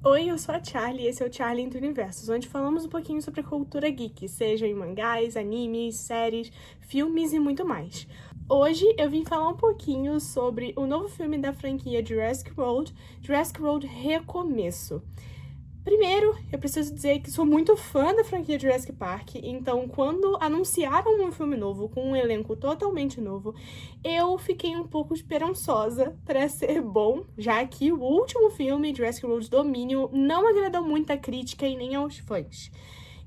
Oi, eu sou a Charlie e esse é o Charlie Entre Universos, onde falamos um pouquinho sobre a cultura geek, seja em mangás, animes, séries, filmes e muito mais. Hoje eu vim falar um pouquinho sobre o novo filme da franquia Jurassic World Recomeço. Primeiro, eu preciso dizer que sou muito fã da franquia Jurassic Park, então quando anunciaram um filme novo, com um elenco totalmente novo, eu fiquei um pouco esperançosa para ser bom, já que o último filme, Jurassic World Domínio, não agradou muito a crítica e nem aos fãs.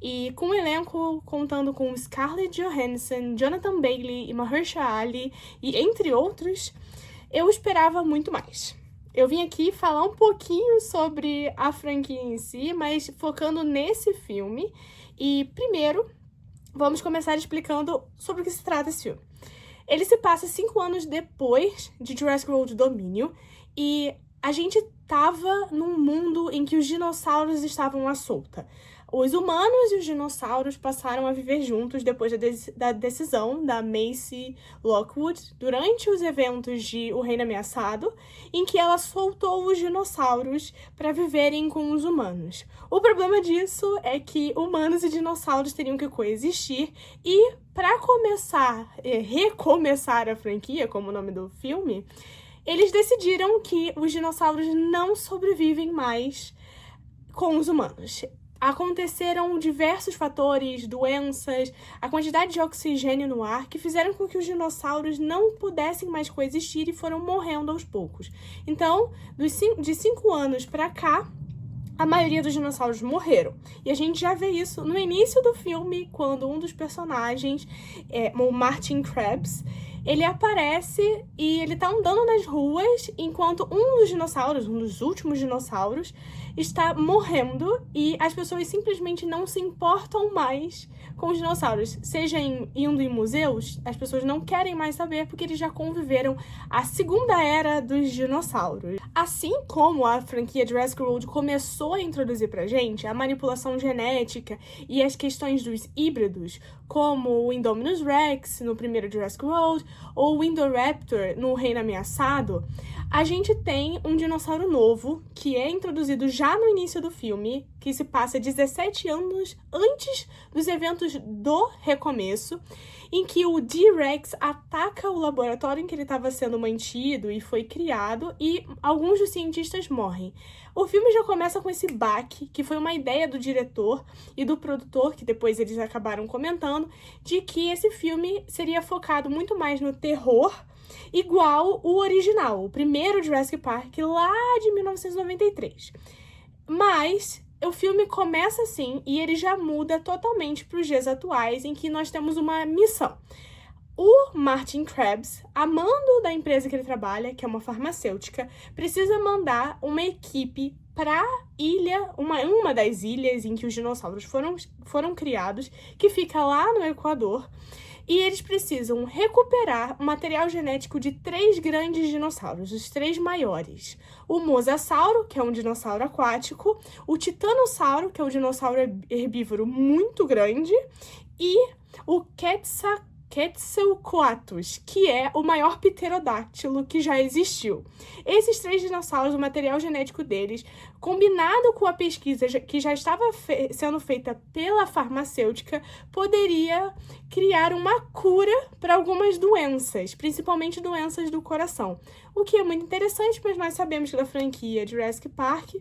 E com o elenco contando com Scarlett Johansson, Jonathan Bailey e Mahershala Ali, e entre outros, eu esperava muito mais. Eu vim aqui falar um pouquinho sobre a franquia em si, mas focando nesse filme. E primeiro, vamos começar explicando sobre o que se trata esse filme. Ele se passa 5 anos depois de Jurassic World Domínio e a gente tava num mundo em que os dinossauros estavam à solta. Os humanos e os dinossauros passaram a viver juntos depois da decisão da Maisie Lockwood durante os eventos de O Reino Ameaçado, em que ela soltou os dinossauros para viverem com os humanos. O problema disso é que humanos e dinossauros teriam que coexistir e, para recomeçar a franquia, como o nome do filme, eles decidiram que os dinossauros não sobrevivem mais com os humanos. Aconteceram diversos fatores, doenças, a quantidade de oxigênio no ar, que fizeram com que os dinossauros não pudessem mais coexistir e foram morrendo aos poucos. Então, de 5 anos para cá, a maioria dos dinossauros morreram. E a gente já vê isso no início do filme, quando um dos personagens, o Martin Krabs, ele aparece e ele tá andando nas ruas enquanto um dos últimos dinossauros, está morrendo e as pessoas simplesmente não se importam mais com os dinossauros. Seja indo em museus, as pessoas não querem mais saber porque eles já conviveram a segunda era dos dinossauros. Assim como a franquia Jurassic World começou a introduzir pra gente a manipulação genética e as questões dos híbridos, como o Indominus Rex no primeiro Jurassic World ou o Indoraptor no Reino Ameaçado, a gente tem um dinossauro novo que é introduzido já no início do filme, que se passa 17 anos antes dos eventos do Recomeço, em que o T-Rex ataca o laboratório em que ele estava sendo mantido e foi criado, e alguns dos cientistas morrem. O filme já começa com esse baque, que foi uma ideia do diretor e do produtor, que depois eles acabaram comentando, de que esse filme seria focado muito mais no terror, igual o original, o primeiro Jurassic Park, lá de 1993. Mas o filme começa assim e ele já muda totalmente para os dias atuais, em que nós temos uma missão. O Martin Krabs, amando da empresa que ele trabalha, que é uma farmacêutica, precisa mandar uma equipe para a ilha, uma das ilhas em que os dinossauros foram criados, que fica lá no Equador, e eles precisam recuperar o material genético de 3 grandes dinossauros, os 3 maiores. O Mosasauro, que é um dinossauro aquático, o Titanossauro, que é um dinossauro herbívoro muito grande, e o Quetzalcoatlus, que é o maior pterodáctilo que já existiu. Esses 3 dinossauros, o material genético deles, combinado com a pesquisa que já estava sendo feita pela farmacêutica, poderia criar uma cura para algumas doenças, principalmente doenças do coração. O que é muito interessante, mas nós sabemos que da franquia Jurassic Park,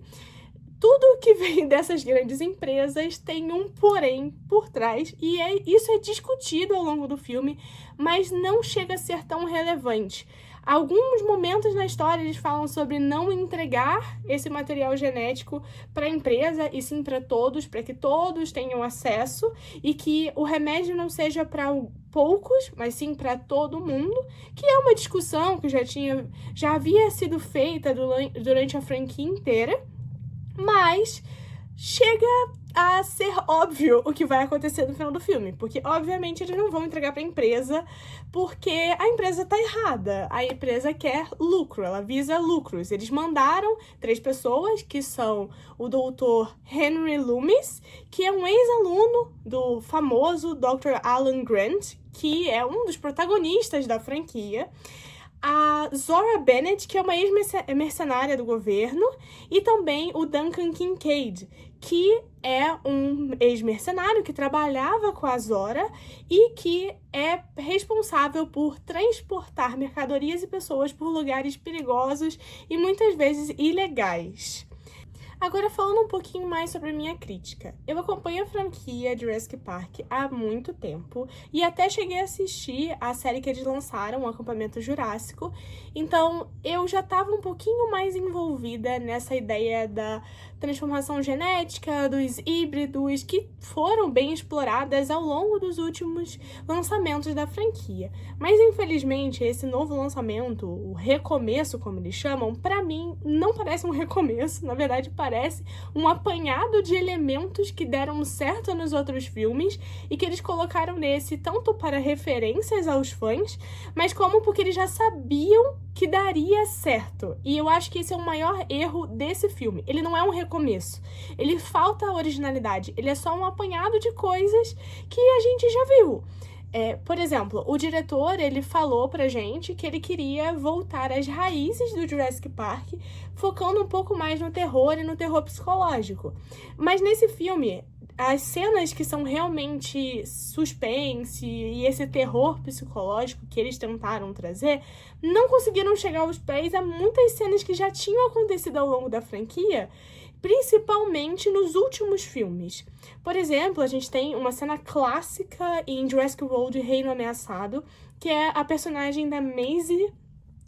tudo que vem dessas grandes empresas tem um porém por trás, e isso é discutido ao longo do filme, mas não chega a ser tão relevante. Alguns momentos na história eles falam sobre não entregar esse material genético para a empresa, e sim para todos, para que todos tenham acesso, e que o remédio não seja para poucos, mas sim para todo mundo, que é uma discussão que já havia sido feita durante a franquia inteira. Mas chega a ser óbvio o que vai acontecer no final do filme, porque obviamente eles não vão entregar para a empresa, porque a empresa tá errada. A empresa quer lucro, ela visa lucros. Eles mandaram 3 pessoas, que são o Dr. Henry Loomis, que é um ex-aluno do famoso Dr. Alan Grant, que é um dos protagonistas da franquia, a Zora Bennett, que é uma ex-mercenária do governo, e também o Duncan Kincaid, que é um ex-mercenário que trabalhava com a Zora e que é responsável por transportar mercadorias e pessoas por lugares perigosos e muitas vezes ilegais. Agora, falando um pouquinho mais sobre a minha crítica. Eu acompanho a franquia Jurassic Park há muito tempo e até cheguei a assistir a série que eles lançaram, o Acampamento Jurássico. Então, eu já estava um pouquinho mais envolvida nessa ideia da transformação genética, dos híbridos, que foram bem exploradas ao longo dos últimos lançamentos da franquia. Mas, infelizmente, esse novo lançamento, o recomeço, como eles chamam, pra mim, não parece um recomeço. Na verdade, parece um apanhado de elementos que deram certo nos outros filmes e que eles colocaram nesse tanto para referências aos fãs, mas como porque eles já sabiam que daria certo. E eu acho que esse é o maior erro desse filme. Ele não é um recomeço. Ele falta a originalidade. Ele é só um apanhado de coisas que a gente já viu. Por exemplo, o diretor, ele falou pra gente que ele queria voltar às raízes do Jurassic Park, focando um pouco mais no terror e no terror psicológico. Mas nesse filme, as cenas que são realmente suspense e esse terror psicológico que eles tentaram trazer, não conseguiram chegar aos pés a muitas cenas que já tinham acontecido ao longo da franquia, principalmente nos últimos filmes. Por exemplo, a gente tem uma cena clássica em Jurassic World Reino Ameaçado, que é a personagem da Maisie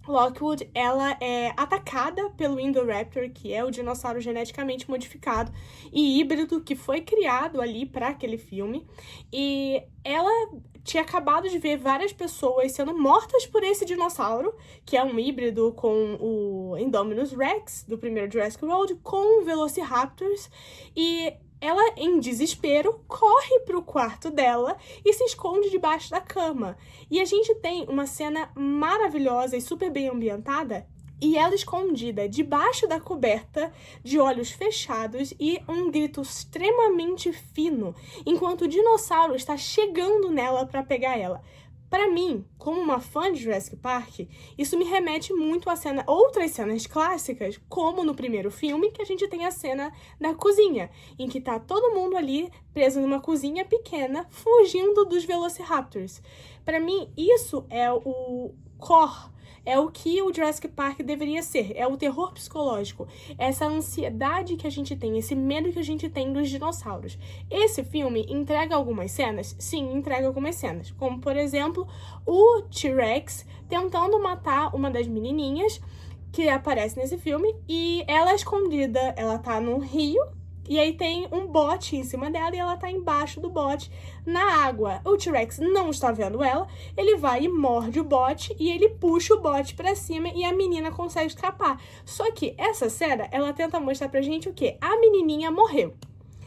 Lockwood. Ela é atacada pelo Indoraptor, que é o dinossauro geneticamente modificado e híbrido que foi criado ali para aquele filme. E ela tinha acabado de ver várias pessoas sendo mortas por esse dinossauro, que é um híbrido com o Indominus Rex, do primeiro Jurassic World, com Velociraptors, e ela, em desespero, corre pro quarto dela e se esconde debaixo da cama. E a gente tem uma cena maravilhosa e super bem ambientada, e ela escondida debaixo da coberta, de olhos fechados e um grito extremamente fino, enquanto o dinossauro está chegando nela para pegar ela. Para mim, como uma fã de Jurassic Park, isso me remete muito a outras cenas clássicas, como no primeiro filme, que a gente tem a cena da cozinha, em que tá todo mundo ali preso numa cozinha pequena, fugindo dos Velociraptors. Para mim, isso é o core. É o que o Jurassic Park deveria ser, é o terror psicológico, essa ansiedade que a gente tem, esse medo que a gente tem dos dinossauros. Esse filme entrega algumas cenas? Sim, entrega algumas cenas, como por exemplo, o T-Rex tentando matar uma das menininhas que aparece nesse filme, e ela é escondida, ela tá num rio, e aí tem um bote em cima dela e ela tá embaixo do bote na água. O T-Rex não está vendo ela, ele vai e morde o bote e ele puxa o bote pra cima e a menina consegue escapar. Só que essa cena, ela tenta mostrar pra gente o quê? A menininha morreu.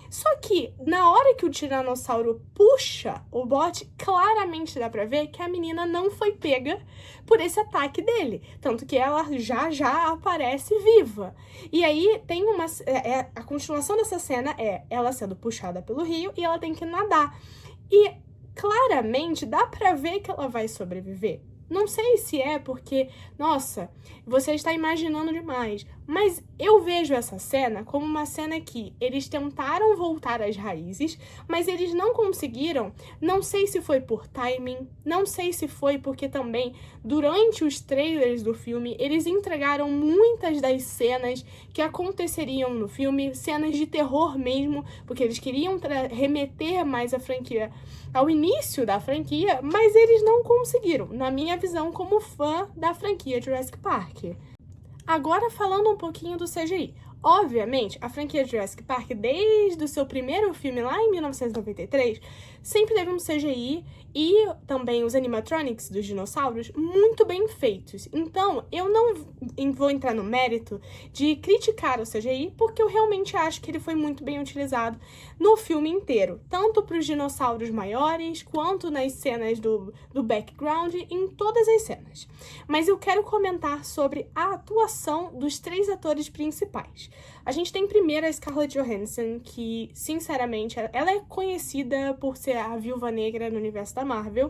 Só que, na hora que o tiranossauro puxa o bote, claramente dá pra ver que a menina não foi pega por esse ataque dele. Tanto que ela já aparece viva. E aí, tem a continuação dessa cena é ela sendo puxada pelo rio e ela tem que nadar. E, claramente, dá pra ver que ela vai sobreviver. Não sei se é porque, nossa, você está imaginando demais, mas eu vejo essa cena como uma cena que eles tentaram voltar às raízes, mas eles não conseguiram. Não sei se foi por timing, não sei se foi porque também, durante os trailers do filme, eles entregaram muitas das cenas que aconteceriam no filme, cenas de terror mesmo, porque eles queriam remeter mais a franquia ao início da franquia, mas eles não conseguiram, na minha visão como fã da franquia Jurassic Park. Agora falando um pouquinho do CGI. Obviamente, a franquia Jurassic Park, desde o seu primeiro filme lá em 1993, sempre teve um CGI e também os animatronics dos dinossauros muito bem feitos. Então, eu não vou entrar no mérito de criticar o CGI, porque eu realmente acho que ele foi muito bem utilizado no filme inteiro, tanto para os dinossauros maiores, quanto nas cenas do background, em todas as cenas. Mas eu quero comentar sobre a atuação dos 3 atores principais. A gente tem primeiro a Scarlett Johansson, que, sinceramente, ela é conhecida por ser a Viúva Negra no universo da Marvel,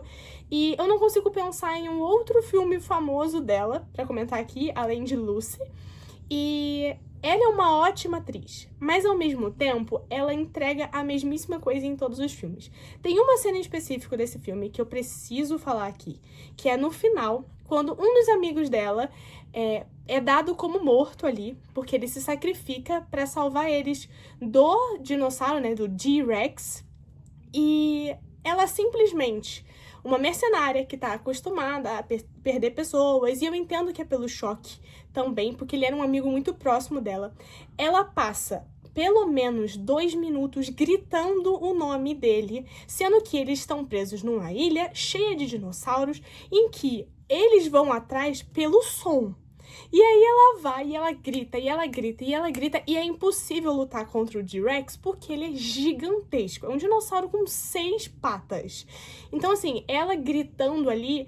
e eu não consigo pensar em um outro filme famoso dela pra comentar aqui, além de Lucy. E ela é uma ótima atriz, mas ao mesmo tempo ela entrega a mesmíssima coisa em todos os filmes. Tem uma cena em específico desse filme que eu preciso falar aqui, que é no final, quando um dos amigos dela é dado como morto ali, porque ele se sacrifica pra salvar eles do dinossauro, né, do T-Rex, e ela simplesmente, uma mercenária que tá acostumada a perder pessoas, e eu entendo que é pelo choque também, porque ele era um amigo muito próximo dela, ela passa pelo menos 2 minutos gritando o nome dele, sendo que eles estão presos numa ilha cheia de dinossauros, em que eles vão atrás pelo som. E aí ela vai e ela grita, e ela grita, e ela grita, e é impossível lutar contra o T-Rex porque ele é gigantesco. É um dinossauro com 6 patas. Então, assim, ela gritando ali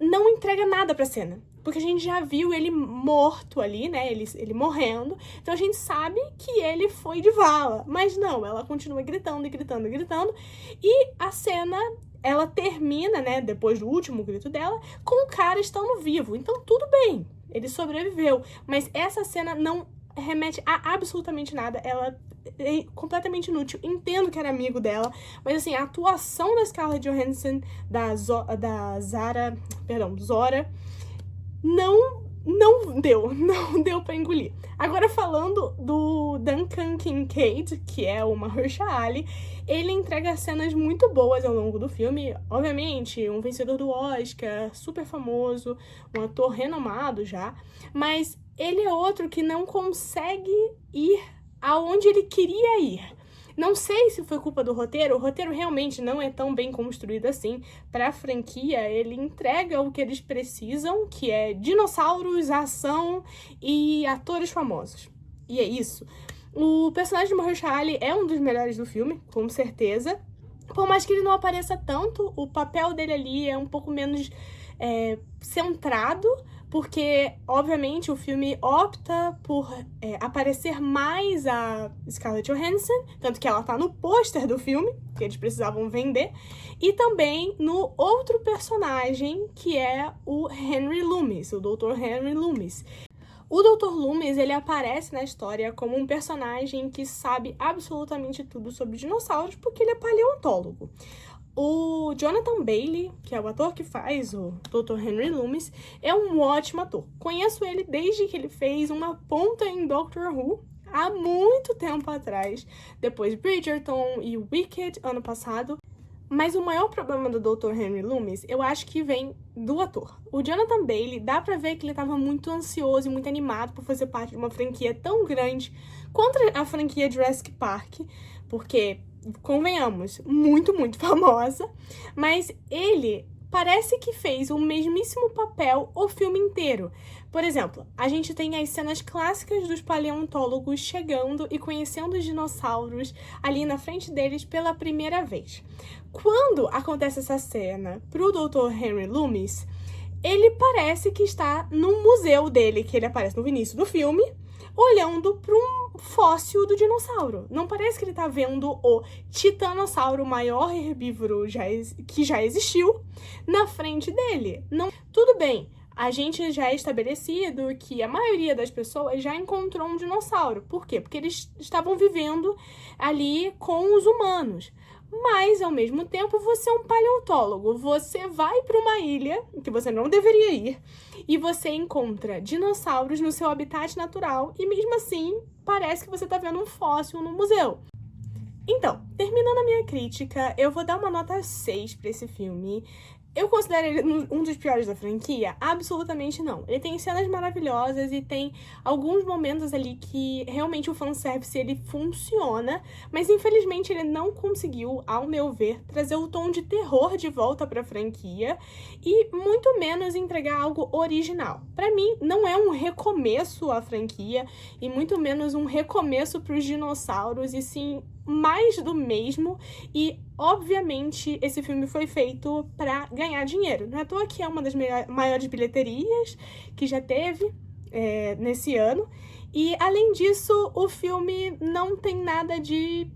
não entrega nada pra cena. Porque a gente já viu ele morto ali, né? Ele morrendo. Então a gente sabe que ele foi de vala. Mas não, ela continua gritando e gritando e gritando. E a cena, ela termina, né? Depois do último grito dela, com o cara estando vivo. Então tudo bem, ele sobreviveu. Mas essa cena não remete a absolutamente nada. Ela é completamente inútil. Entendo que era amigo dela, mas assim, a atuação da Scarlett Johansson, da Zora, não deu pra engolir. Agora, falando do Duncan Kincaid, que é o Mahershala Ali, ele entrega cenas muito boas ao longo do filme. Obviamente, um vencedor do Oscar, super famoso, um ator renomado já, mas ele é outro que não consegue ir aonde ele queria ir. Não sei se foi culpa do roteiro, o roteiro realmente não é tão bem construído assim. Pra franquia, ele entrega o que eles precisam, que é dinossauros, ação e atores famosos. E é isso. O personagem de Mahershala Ali é um dos melhores do filme, com certeza. Por mais que ele não apareça tanto, o papel dele ali é um pouco menos centrado, porque, obviamente, o filme opta por aparecer mais a Scarlett Johansson, tanto que ela tá no pôster do filme, que eles precisavam vender, e também no outro personagem, que é o Henry Loomis, o Dr. Henry Loomis. O Dr. Loomis, ele aparece na história como um personagem que sabe absolutamente tudo sobre dinossauros, porque ele é paleontólogo. O Jonathan Bailey, que é o ator que faz o Dr. Henry Loomis, é um ótimo ator. Conheço ele desde que ele fez uma ponta em Doctor Who, há muito tempo atrás, depois Bridgerton e Wicked, ano passado. Mas o maior problema do Dr. Henry Loomis, eu acho que vem do ator. O Jonathan Bailey, dá pra ver que ele tava muito ansioso e muito animado por fazer parte de uma franquia tão grande quanto a franquia Jurassic Park, porque, convenhamos, muito famosa, mas ele parece que fez o mesmíssimo papel o filme inteiro. Por exemplo, a gente tem as cenas clássicas dos paleontólogos chegando e conhecendo os dinossauros ali na frente deles pela primeira vez. Quando acontece essa cena pro Dr. Henry Loomis, ele parece que está no museu dele, que ele aparece no início do filme, olhando para um fóssil do dinossauro. Não parece que ele tá vendo o titanossauro, o maior herbívoro que já existiu, na frente dele. Não, tudo bem, a gente já é estabelecido que a maioria das pessoas já encontrou um dinossauro. Por quê? Porque eles estavam vivendo ali com os humanos. Mas, ao mesmo tempo, você é um paleontólogo. Você vai para uma ilha, que você não deveria ir, e você encontra dinossauros no seu habitat natural, e mesmo assim, parece que você está vendo um fóssil no museu. Então, terminando a minha crítica, eu vou dar uma nota 6 para esse filme. Eu considero ele um dos piores da franquia? Absolutamente não. Ele tem cenas maravilhosas e tem alguns momentos ali que realmente o fanservice ele funciona, mas infelizmente ele não conseguiu, ao meu ver, trazer o tom de terror de volta pra franquia e muito menos entregar algo original. Pra mim, não é um recomeço à franquia e muito menos um recomeço pros dinossauros, e sim mais do mesmo. E obviamente esse filme foi feito pra ganhar dinheiro. Não é à toa que é uma das maiores bilheterias que já teve nesse ano. E, além disso, o filme não tem nada de...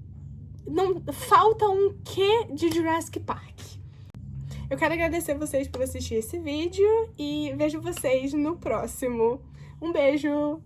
falta um quê de Jurassic Park. Eu quero agradecer vocês por assistir esse vídeo e vejo vocês no próximo. Um beijo!